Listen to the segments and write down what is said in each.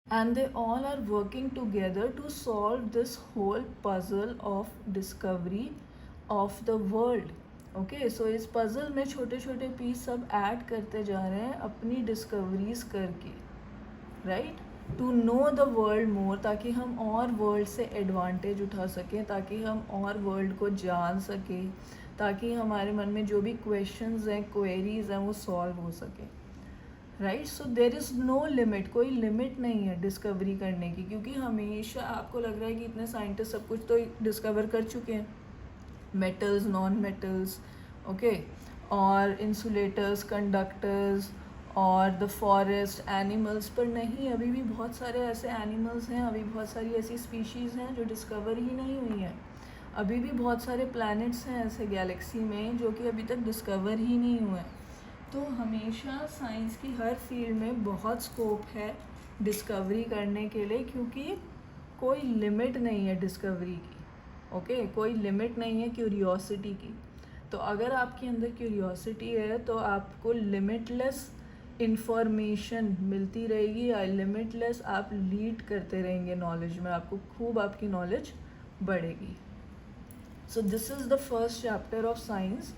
and they all are working together to solve this whole puzzle of discovery of the world. Okay, so इस पजल में छोटे छोटे piece सब add करते जा रहे हैं अपनी डिस्कवरीज करके, right, to know the world more, ताकि हम और वर्ल्ड से एडवांटेज उठा सकें, ताकि हम और वर्ल्ड को जान सकें, ताकि हमारे मन में जो भी क्वेश्चंस हैं, क्वेरीज हैं, वो सॉल्व हो सके, right. So there is no limit, कोई लिमिट नहीं है डिस्कवरी करने की, क्योंकि हमेशा आपको लग रहा है कि इतने साइंटिस्ट सब कुछ तो डिस्कवर कर चुके हैं, मेटल्स, नॉन मेटल्स, ओके, और इंसुलेटर्स, कंडक्टर्स और द फॉरेस्ट, एनिमल्स, पर नहीं, अभी भी बहुत सारे ऐसे एनिमल्स हैं, अभी बहुत सारी ऐसी स्पीशीज़ हैं जो डिस्कवर ही नहीं हुई हैं. अभी भी बहुत सारे प्लैनेट्स हैं ऐसे गैलेक्सी में जो कि अभी तक डिस्कवर ही नहीं हुए हैं. तो हमेशा साइंस की हर फील्ड में बहुत स्कोप है डिस्कवरी करने के लिए, क्योंकि कोई लिमिट नहीं है डिस्कवरी की. ओके, कोई लिमिट नहीं है क्यूरियोसिटी की. तो अगर आपके अंदर क्यूरियोसिटी है तो आपको लिमिटलेस इंफॉर्मेशन मिलती रहेगी, या लिमिटलेस आप लीड करते रहेंगे नॉलेज में, आपको खूब आपकी नॉलेज बढ़ेगी. So this is the first chapter of science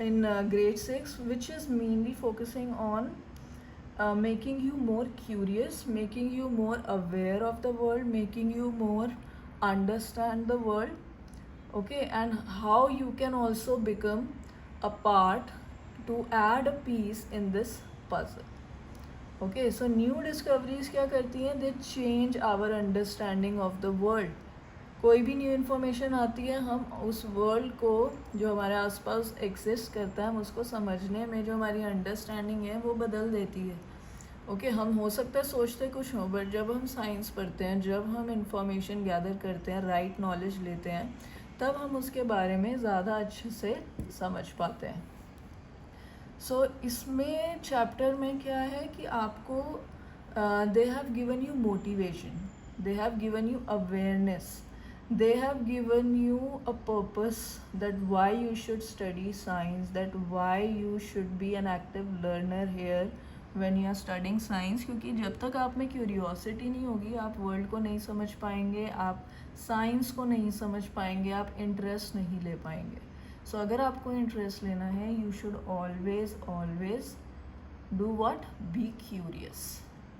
in grade 6, which is mainly focusing on making you more curious, making you more aware of the world, making you more understand the world, okay, and how you can also become a part to add a piece in this puzzle. Okay, so new discoveries क्या करती हैं, they change our understanding of the world. कोई भी new information आती है, हम उस world को जो हमारे आसपास एग्जिस्ट करता है, हम उसको समझने में जो हमारी अंडरस्टैंडिंग है वो बदल देती है. ओके, हम हो सकता है सोचते कुछ हो, बट जब हम साइंस पढ़ते हैं, जब हम इंफॉर्मेशन गैदर करते हैं, राइट नॉलेज लेते हैं, तब हम उसके बारे में ज़्यादा अच्छे से समझ पाते हैं. सो इसमें चैप्टर में क्या है कि आपको they have given you motivation, they have given you awareness, they have given you a purpose, that why you should study science, that why you should be an active learner here when you are studying science. क्योंकि जब तक आप में curiosity नहीं होगी, आप world को नहीं समझ पाएंगे, आप साइंस को नहीं समझ पाएंगे, आप इंटरेस्ट नहीं ले पाएंगे. सो अगर आपको इंटरेस्ट लेना है, you should always always do what, be curious,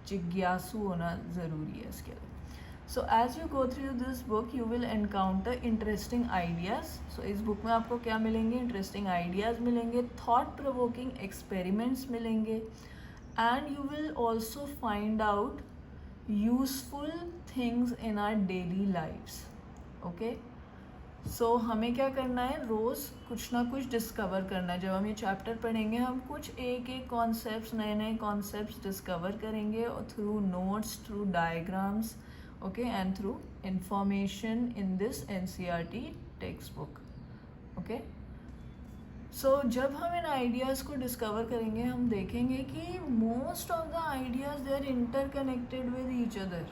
जिज्ञासु होना ज़रूरी है इसके लिए. So as you go through this book, you will encounter interesting ideas. So इस book में आपको क्या मिलेंगे, interesting ideas मिलेंगे, thought provoking experiments मिलेंगे, and you will also find out useful things in our daily lives. Okay? So हमें क्या करना है, रोज़ कुछ ना कुछ डिस्कवर करना है. जब हम ये चैप्टर पढ़ेंगे, हम कुछ एक एक कॉन्सेप्ट्स, नए नए कॉन्सेप्ट्स डिस्कवर करेंगे, और through notes, through diagrams, okay, and through information in this NCERT textbook. Okay, so जब हम इन आइडियाज़ को डिस्कवर करेंगे, हम देखेंगे कि most of the ideas they are interconnected with each other.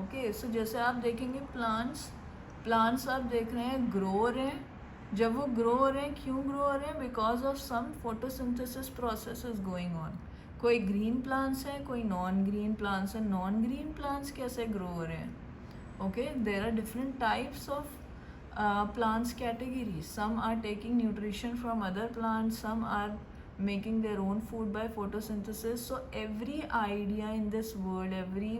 Okay, so जैसे आप देखेंगे प्लांट्स आप देख रहे हैं ग्रो हो रहे हैं. जब वो ग्रो हो रहे हैं, क्यों ग्रो हो रहे हैं, because of some photosynthesis process is going on. कोई ग्रीन प्लांट्स हैं, कोई नॉन ग्रीन प्लांट्स हैं. नॉन ग्रीन प्लांट्स कैसे ग्रो हो रहे हैं, okay, there are different types of plants category. Some are taking nutrition from other plants, some are making their own food by photosynthesis. So every idea in this world, every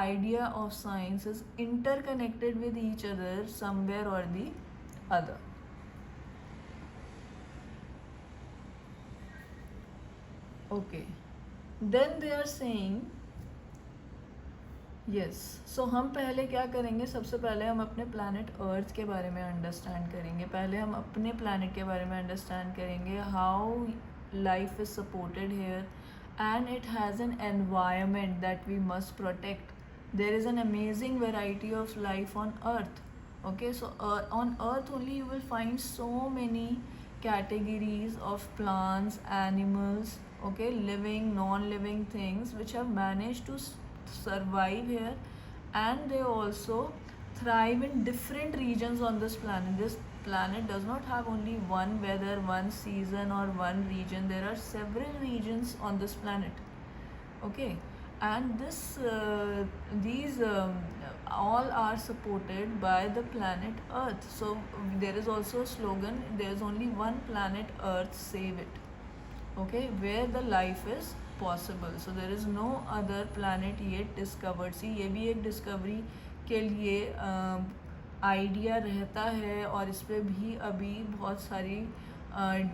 idea of science is interconnected with each other somewhere or the other. Okay, then they are saying yes. So हम पहले क्या करेंगे, सबसे पहले हम अपने planet earth के बारे में अंडरस्टैंड करेंगे. पहले हम अपने प्लैनेट के बारे में अंडरस्टैंड करेंगे, how life is supported here, and it has an environment that we must protect. There is an amazing variety of life on earth. Okay, so on earth only you will find so many categories of plants, animals, okay, living, non-living things which have managed to survive here, and they also thrive in different regions on this planet. This planet does not have only one weather, one season or one region. There are several regions on this planet. Okay, and these all are supported by the planet Earth. So there is also a slogan, there is only one planet Earth, save it. Okay, where the life is possible. So there is no other planet yet discovered. See, ये भी एक discovery के लिए idea रहता है, और इस पर भी अभी बहुत सारी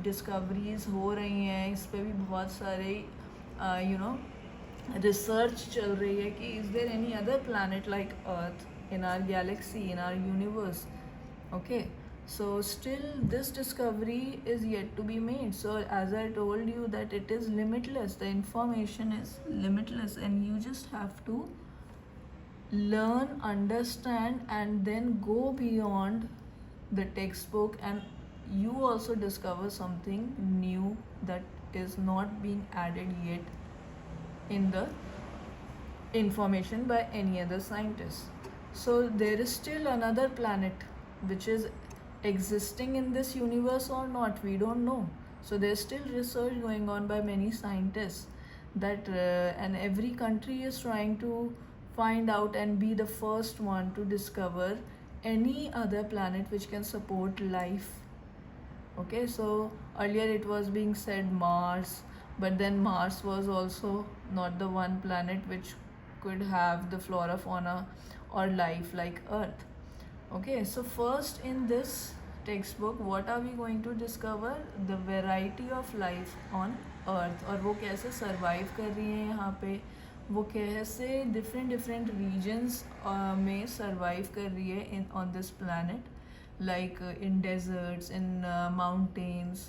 डिस्कवरीज हो रही हैं, इस पर भी बहुत सारे रिसर्च चल रही है कि is there any other planet like earth in our galaxy, in our universe. Okay, so still this discovery is yet to be made. So as I told you that it is limitless, the information is limitless, and you just have to learn, understand, and then go beyond the textbook, and you also discover something new that is not being added yet in the information by any other scientist. So there is still another planet which is existing in this universe or not, we don't know. So there's still research going on by many scientists that and every country is trying to find out and be the first one to discover any other planet which can support life. Okay, so earlier it was being said Mars, but then Mars was also not the one planet which could have the flora, fauna or life like Earth. Okay, so first in this textbook what are we going to discover? The variety of life on Earth, और वो कैसे survive कर रही है यहाँ पे, वो कैसे different regions में survive कर रही है on this planet, like in deserts, in mountains,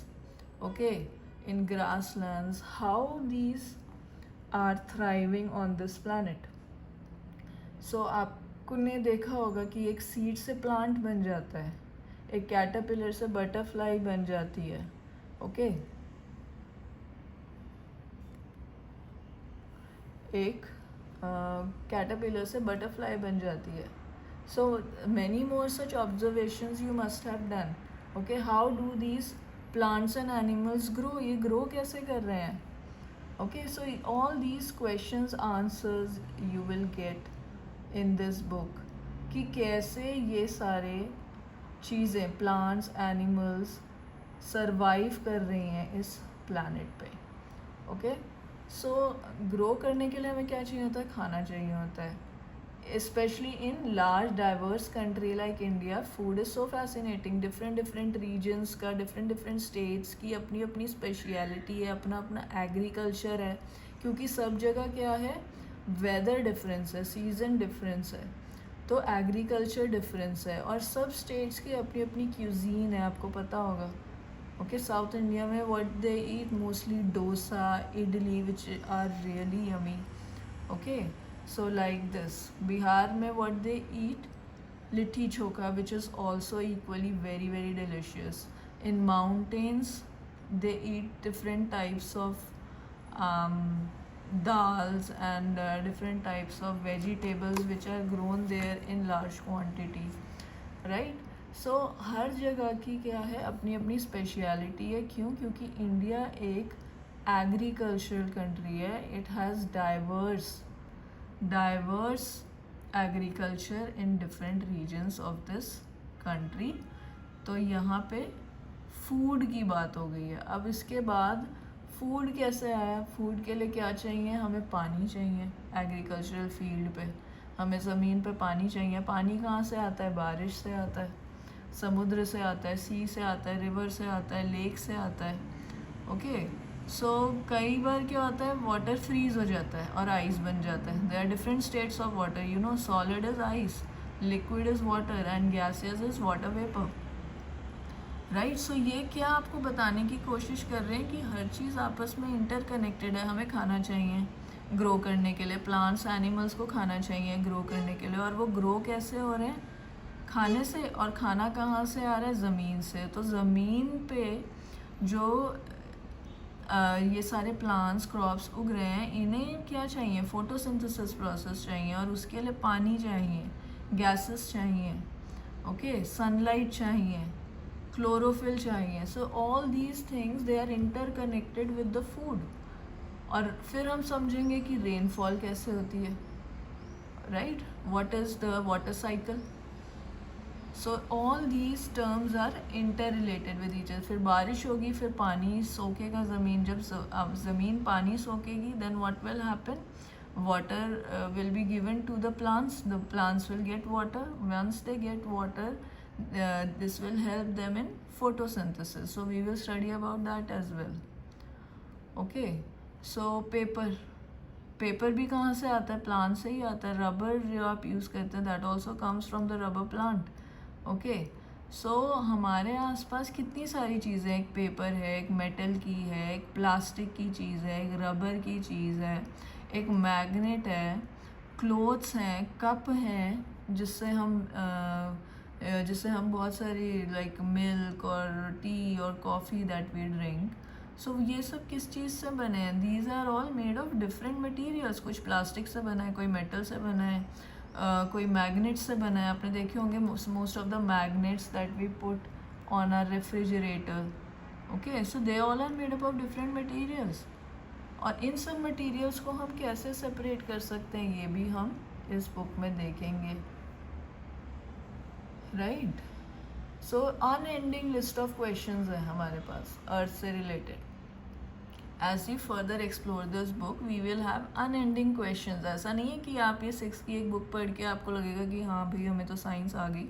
okay, in grasslands, how these are thriving on this planet. So आपको ने देखा होगा कि एक सीड से प्लांट बन जाता है, एक कैटरपिलर से बटरफ्लाई बन जाती है. ओके, एक कैटरपिलर से बटरफ्लाई बन जाती है. So many more such observations you must have done. Okay, how do these plants and animals grow, ये ग्रो कैसे कर रहे हैं. Okay, so all these questions answers you will get in this book, कि कैसे ये सारे चीज़ें, प्लांट्स, एनिमल्स सरवाइव कर रही हैं इस प्लानट पे. ओके, सो ग्रो करने के लिए हमें क्या चाहिए होता है? खाना चाहिए होता है. Specially in large diverse country like India, food is so fascinating. Different regions का, डिफरेंट स्टेट्स की अपनी अपनी स्पेशलिटी है, अपना अपना एग्रीकल्चर है, क्योंकि सब जगह क्या है, वेदर डिफरेंस है, सीजन डिफरेंस है, तो एग्रीकल्चर डिफरेंस है, और सब स्टेट्स की अपनी अपनी क्यूजीन है, आपको पता होगा. ओके, साउथ इंडिया में what they eat mostly dosa, idli, which are really yummy. Okay, so like this. Bihar में what they eat, litti chokha, which is also equally very very delicious. In mountains they eat different types of dals and different types of vegetables which are grown there in large quantity, right? So हर जगह की क्या है, अपनी अपनी speciality है. क्यों? क्योंकि India एक एग्रीकल्चरल कंट्री है. It has diverse agriculture in different regions of this country. तो यहाँ पे फूड की बात हो गई है. अब इसके बाद फूड कैसे आया? फूड के लिए क्या चाहिए? हमें पानी चाहिए. एग्रीकल्चरल फील्ड पे हमें ज़मीन पे पानी चाहिए. पानी कहाँ से आता है? बारिश से आता है, समुद्र से आता है, सी से आता है, रिवर से आता है, लेक से आता है. ओके, सो कई बार क्या होता है, वाटर फ्रीज हो जाता है और आइस बन जाता है. There are different states of water, you know. Solid is ice, liquid is water, and gases is water vapour, right. So ये क्या आपको बताने की कोशिश कर रहे हैं कि हर चीज़ आपस में इंटरकनेक्टेड है. हमें खाना चाहिए ग्रो करने के लिए, प्लांट्स एनिमल्स को खाना चाहिए ग्रो करने के लिए, और वो ग्रो कैसे हो रहे हैं? खाने से. और खाना कहाँ से आ रहा है? ज़मीन से. तो ज़मीन पे जो ये सारे प्लांट्स, क्रॉप्स उग रहे हैं, इन्हें क्या चाहिए? फोटोसिंथेसिस प्रोसेस चाहिए, और उसके लिए पानी चाहिए, गैसेस चाहिए, ओके, सनलाइट चाहिए, क्लोरोफिल चाहिए. So all these things they are interconnected with the food. और फिर हम समझेंगे कि रेनफॉल कैसे होती है, right, what is the water cycle. So all these terms are interrelated with each other. फिर बारिश होगी, फिर पानी सोखेगा ज़मीन. जब ज़मीन पानी सोखेगी, then what will happen, water will be given to the plants will get water. Once they get water, this will help them in photosynthesis, so we will study about that as well. Okay, so paper भी कहाँ से आता है, plant से ही आता है. Rubber जो आप यूज़ करते हैं, that also comes from the rubber plant. Okay, so हमारे आसपास कितनी सारी चीज़ें, एक पेपर है, एक मेटल की है, एक प्लास्टिक की चीज़ है, एक रबर की चीज़ है, एक मैग्नेट है, क्लोथ्स हैं, कप हैं, जिससे हम बहुत सारी लाइक मिल्क और टी और कॉफ़ी दैट वी ड्रिंक. सो ये सब किस चीज़ से बने हैं? These are all made of different materials. कुछ प्लास्टिक से बना है, कोई मेटल से बना है, कोई मैग्नेट से बना है. आपने देखे होंगे most of the magnets that we put on are refrigerator. Okay, so they all are made up of different materials. और इन सब मटेरियल्स को हम कैसे सेपरेट कर सकते हैं, ये भी हम इस बुक में देखेंगे, right. So unending list of questions है हमारे पास अर्थ से रिलेटेड. As you further explore this book we will have unending questions. ऐसा नहीं है कि आप ये 6 की एक बुक पढ़ के आपको लगेगा कि हाँ भाई हमें तो साइंस आ गई.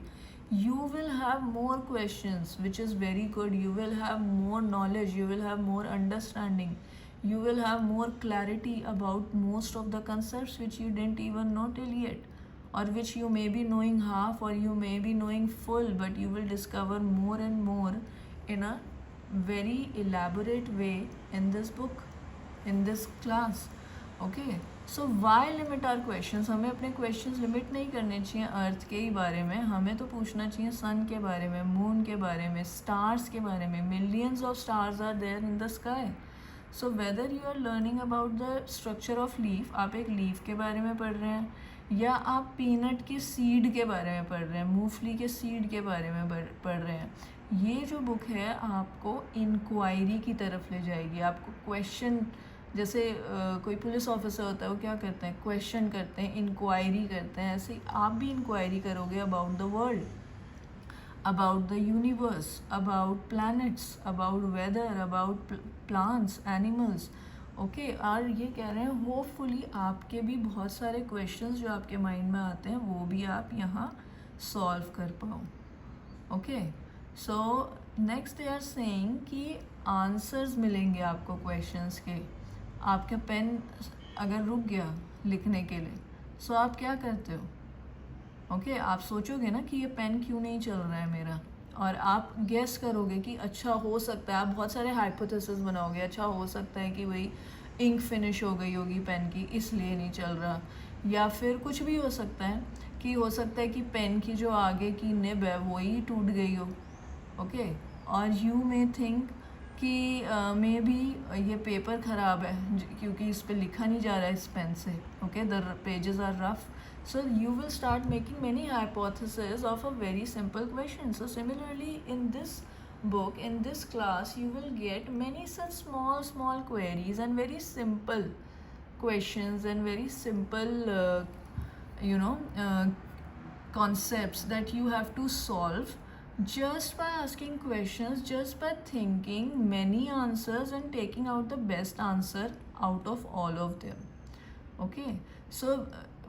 You will have more questions, which is very good. You will have more knowledge, you will have more understanding, you will have more clarity about most of the concepts which you didn't even know till yet, or which you may be knowing half or you may be knowing full, but you will discover more and more in a very elaborate way in this book, in this class. Okay, so why limit our questions. हमें अपने questions limit नहीं करने चाहिए अर्थ के ही बारे में. हमें तो पूछना चाहिए सन के बारे में, मून के बारे में, स्टार्स के बारे में. Millions of stars are there in the sky. So whether you are learning about the structure of leaf, आप एक लीफ के बारे में पढ़ रहे हैं, या आप पीनट के सीड के बारे में पढ़ रहे हैं, मूंगफली के सीड के बारे में पढ़ रहे हैं, ये जो बुक है आपको इंक्वायरी की तरफ ले जाएगी. आपको क्वेश्चन, जैसे कोई पुलिस ऑफिसर होता है, वो क्या करते हैं, क्वेश्चन करते हैं, इंक्वायरी करते हैं. ऐसे आप भी इंक्वायरी करोगे about the world, about the universe, about planets, about whether, about plants, animals. Okay, और ये कह रहे हैं होपफुली आपके भी बहुत सारे क्वेश्चंस जो आपके माइंड में आते हैं वो भी आप यहाँ सॉल्व कर पाओ. Okay, so next they are saying कि आंसर्स मिलेंगे आपको क्वेश्चंस के. आपका पेन अगर रुक गया लिखने के लिए, सो आप क्या करते हो? ओके, आप सोचोगे ना कि ये पेन क्यों नहीं चल रहा है मेरा, और आप गेस करोगे कि अच्छा हो सकता है, आप बहुत सारे हाइपोथेसिस बनाओगे. अच्छा हो सकता है कि वही इंक फिनिश हो गई होगी पेन की, इसलिए नहीं चल रहा. या फिर कुछ भी हो सकता है कि हो सकता है कि पेन की जो आगे की निब है वो ही टूट गई हो. ओके, और यू मे थिंक कि मे बी ये पेपर ख़राब है क्योंकि इस पे लिखा नहीं जा रहा है इस पेन से. Okay, the pages are rough. So you will start making many hypotheses of a very simple question. So similarly in this book, in this class, you will get many such small queries and very simple questions and very simple concepts that you have to solve just by asking questions, just by thinking many answers and taking out the best answer out of all of them. Okay, so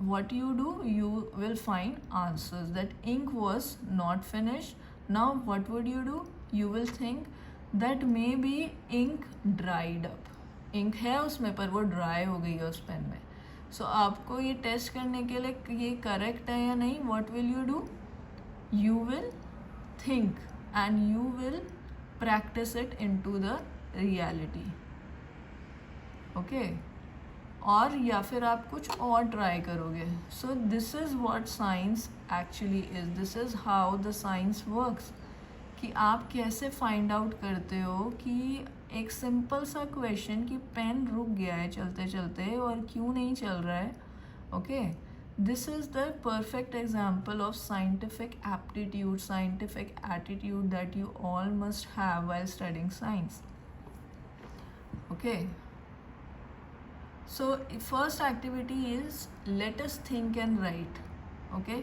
what you do, you will find answers that ink was not finished. Now what would you do? You will think that maybe ink dried up. ink है उसमें पर वो dry हो गई है उस pen में. सो आपको ये टेस्ट करने के लिए ये करेक्ट है या नहीं, what will you do? You will think and you will practice it into the reality. Okay, और या फिर आप कुछ और ट्राई करोगे. So this is what science actually is, this is how the science works. कि आप कैसे फाइंड आउट करते हो कि एक सिंपल सा क्वेश्चन कि पेन रुक गया है चलते चलते और क्यों नहीं चल रहा है. Okay, this is the perfect example of scientific aptitude, scientific attitude that you all must have while studying science. Okay, so first activity is let us think and right. Okay,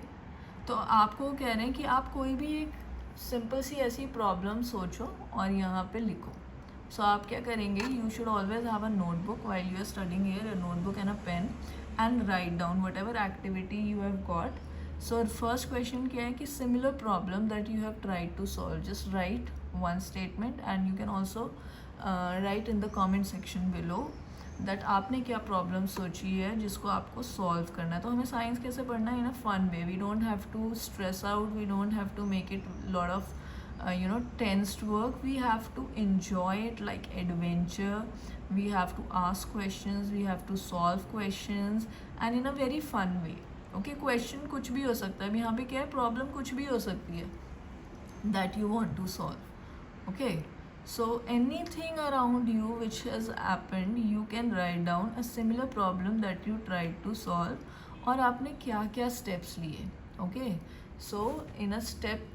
तो आपको कह रहे हैं कि आप कोई भी एक सिंपल सी ऐसी प्रॉब्लम सोचो और यहाँ पे लिखो. सो आप क्या करेंगे, you should always have a notebook while you are studying here, a notebook and a pen, and write down whatever activity you have got. So first question क्या है कि similar problem that you have tried to solve, just write one statement and you can also write in the comment section below that आपने क्या problem सोची है जिसको आपको solve करना है. तो हमें साइंस कैसे पढ़ना है, in a fun way. We don't have to stress out, we don't have to make it lot of tensed work. We have to enjoy it like adventure. We have to ask questions, we have to solve questions, and in a very fun way. Okay, question कुछ भी हो सकता है. अभी यहाँ पे क्या है, प्रॉब्लम कुछ भी हो सकती है that you want to solve. Okay, so anything around you which has happened, you can write down a similar problem that you tried to solve और आपने क्या क्या steps लिए. Okay, so in a step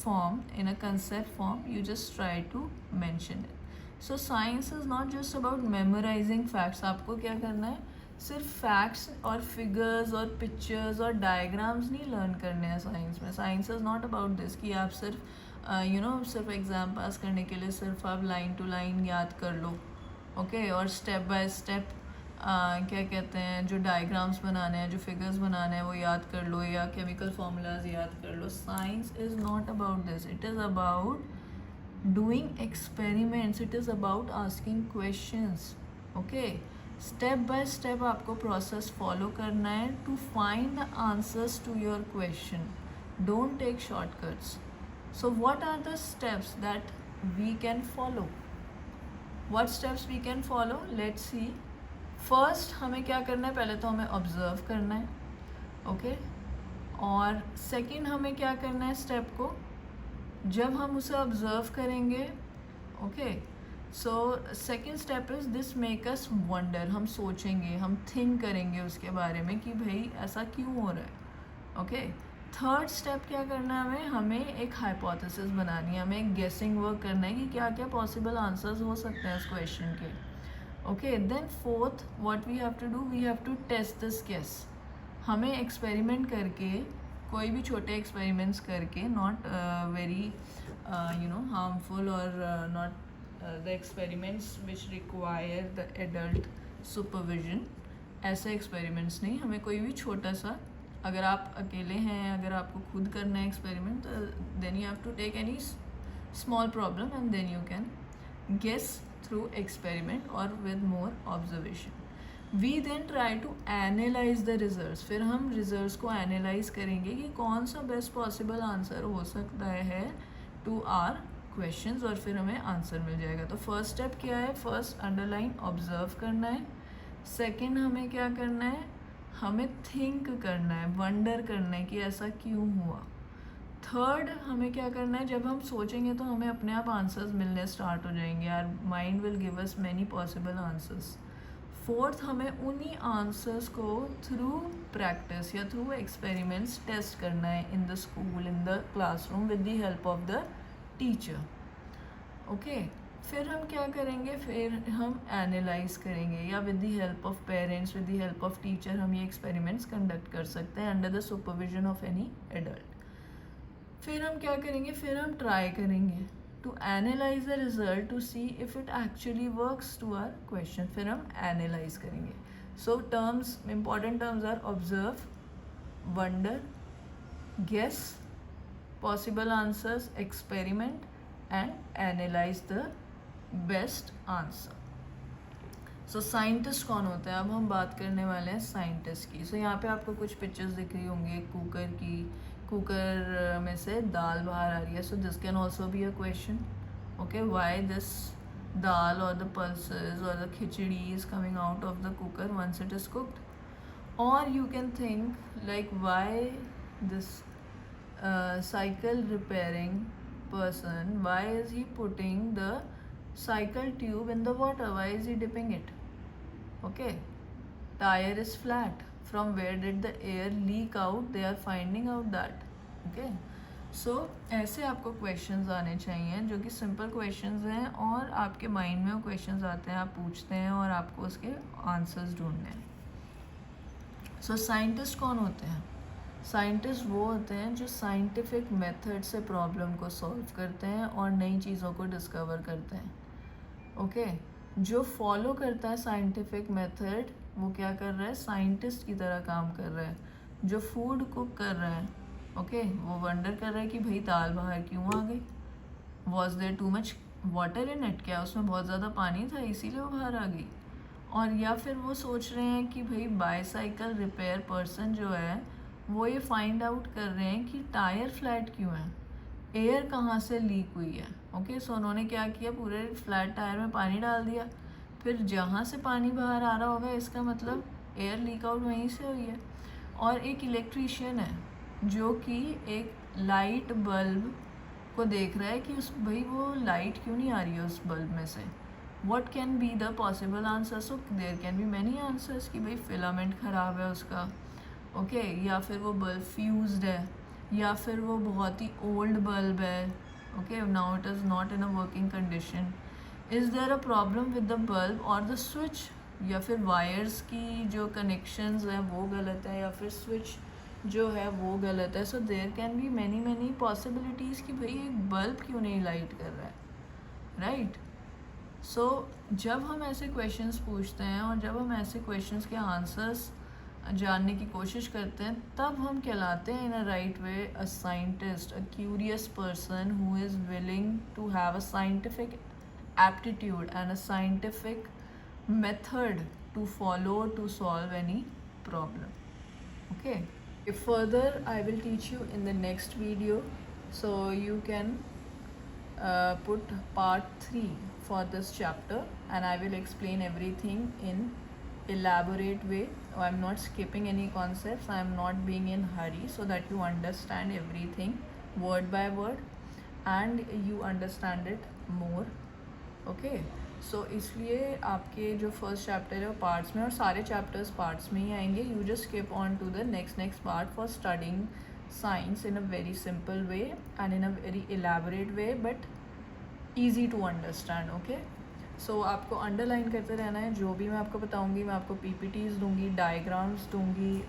form, in a concept form, you just try to mention it. So science is not just about memorizing facts. आपको क्या करना है, सिर्फ फैक्ट्स और फिगर्स और पिक्चर्स और डायग्राम्स नहीं लर्न करने हैं साइंस में. Science is not about this कि आप सिर्फ सिर्फ एग्ज़ाम पास करने के लिए सिर्फ आप लाइन टू लाइन याद कर लो. ओके, और स्टेप बाय स्टेप क्या कहते हैं, जो डायग्राम्स बनाने हैं, जो फिगर्स बनाने हैं वो याद कर लो, या केमिकल फार्मूलाज याद कर लो. Science is not about this. It is about doing experiments. It is about asking questions. Okay, step by step आपको प्रोसेस फॉलो करना है to find the answers to your question. Don't take shortcuts. So what are the steps that we can follow? What steps we can follow, let's see. First हमें क्या करना है, पहले तो हमें ऑब्ज़र्व करना है. ओके, और सेकंड हमें क्या करना है, स्टेप को जब हम उसे ऑब्ज़र्व करेंगे. Okay, so second step is this make us wonder. हम सोचेंगे, हम थिंक करेंगे उसके बारे में कि भाई ऐसा क्यों हो रहा है. ओके, थर्ड स्टेप क्या करना है, हमें एक हाइपोथेसिस बनानी है, हमें एक गेसिंग वर्क करना है कि क्या क्या पॉसिबल आंसर्स हो सकते हैं इस क्वेश्चन के. Okay, then fourth what we have to do, we have to test this guess. हमें एक्सपेरिमेंट करके, कोई भी छोटे एक्सपेरिमेंट्स करके, नॉट वेरी हार्मफुल और not the experiments which require the adult supervision. ऐसे एक्सपेरिमेंट्स नहीं, हमें कोई भी छोटा सा, अगर आप अकेले हैं, अगर आपको खुद करना है experiment, then you have to take any small problem and then you can guess through experiment or with more observation. We then try to analyze the results. फिर हम results को analyze करेंगे कि कौन सा best possible answer हो सकता है to our questions, और फिर हमें answer मिल जाएगा. तो first step क्या है, first underline observe करना है. second हमें क्या करना है, हमें think करना है, wonder करना है कि ऐसा क्यों हुआ. थर्ड हमें क्या करना है, जब हम सोचेंगे तो हमें अपने आप आंसर्स मिलने स्टार्ट हो जाएंगे. यार mind will give us many possible answers. Fourth हमें उन्हीं आंसर्स को थ्रू प्रैक्टिस या थ्रू एक्सपेरिमेंट्स टेस्ट करना है in the school, in the classroom, with the help of the teacher. Okay, फिर हम क्या करेंगे, फिर हम एनालाइज करेंगे, या with the help of parents, with the help of teacher हम ये एक्सपेरिमेंट्स कंडक्ट कर सकते हैं under the supervision of any adult. फिर हम क्या करेंगे, फिर हम ट्राई करेंगे to analyse the result to see if it actually works to our question. फिर हम एनालाइज करेंगे. So terms, important terms are observe, wonder, guess, possible answers, experiment and analyse the best answer. So scientist कौन होता है, अब हम बात करने वाले हैं साइंटिस्ट की. सो यहाँ पे आपको कुछ पिक्चर्स दिख रही होंगी कुकर की. कुकर में से दाल बाहर आ रही है. So this can also be a question. Okay, why this dal or the pulses or the khichdi is coming out of the cooker once it is cooked. Or you can think like, why this cycle repairing person, why is he putting the cycle tube in the water, why is he dipping it? Okay, tire is flat, from where did the air leak out, they are finding out that. Okay, ऐसे आपको questions आने चाहिए जो कि simple questions हैं और आपके mind में वो क्वेश्चंस आते हैं, आप पूछते हैं और आपको उसके आंसर्स ढूंढने हैं। साइंटिस्ट कौन होते हैं? साइंटिस्ट वो होते हैं जो साइंटिफिक मेथड से प्रॉब्लम को सॉल्व करते हैं और नई चीज़ों को डिस्कवर करते हैं। ओके जो फॉलो करता है साइंटिफिक मेथड वो क्या कर रहा है? साइंटिस्ट की तरह काम कर रहा है। जो फूड कुक कर रहा है वो वंडर कर रहा है कि भाई दाल बाहर क्यों आ गई, was there too much water in it, क्या उसमें बहुत ज़्यादा पानी था इसीलिए वो बाहर आ गई। और या फिर वो सोच रहे हैं कि भाई बाईसाइकिल रिपेयर पर्सन जो है वो ये फाइंड आउट कर रहे हैं कि टायर फ्लैट क्यों है, एयर कहाँ से लीक हुई है। सो उन्होंने क्या किया, पूरे फ्लैट टायर में पानी डाल दिया, फिर जहाँ से पानी बाहर आ रहा होगा इसका मतलब एयर लीक आउट वहीं से हुई है। और एक इलेक्ट्रीशियन है जो कि एक लाइट बल्ब को देख रहा है कि उस भाई वो लाइट क्यों नहीं आ रही है उस बल्ब में से, what can be the possible answer. So there can be many answers कि भाई फिलामेंट ख़राब है उसका, या फिर वो बल्ब फ्यूज्ड है, या फिर वो बहुत ही ओल्ड बल्ब है, now it is not in a working condition. Is there a problem with the bulb और द स्विच, या फिर वायर्स की जो कनेक्शंस हैं वो गलत है, या फिर स्विच जो है वो गलत है। So there can be many possibilities कि भाई एक बल्ब क्यों नहीं लाइट कर रहा है, राइट। जब हम ऐसे क्वेश्चंस पूछते हैं और जब हम ऐसे क्वेश्चंस के आंसर्स जानने की कोशिश करते हैं तब हम कहलाते हैं in a right way a scientist, a curious person who is willing to have a scientific aptitude and a scientific method to follow to solve any problem. Okay, further I will teach you in the next video, so you can put part 3 for this chapter and I will explain everything in elaborate way. I'm not skipping any concepts, I'm not being in hurry, so that you understand everything word by word and you understand it more. इसलिए आपके जो first chapter है वो parts में और सारे chapters parts में ही आएंगे। You just skip on to the next part for studying science in a very simple way and in a very elaborate way but easy to understand. आपको underline करते रहना है, जो भी मैं आपको बताऊंगी मैं आपको पीपीटीज दूंगी, डायग्राम्स दूंगी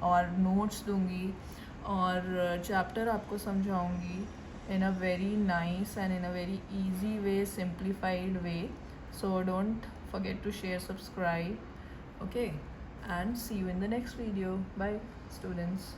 और नोट्स दूंगी और चैप्टर आपको समझाऊंगी in a very nice and in a very easy way, simplified way. So don't forget to share, subscribe, and see you in the next video. Bye students.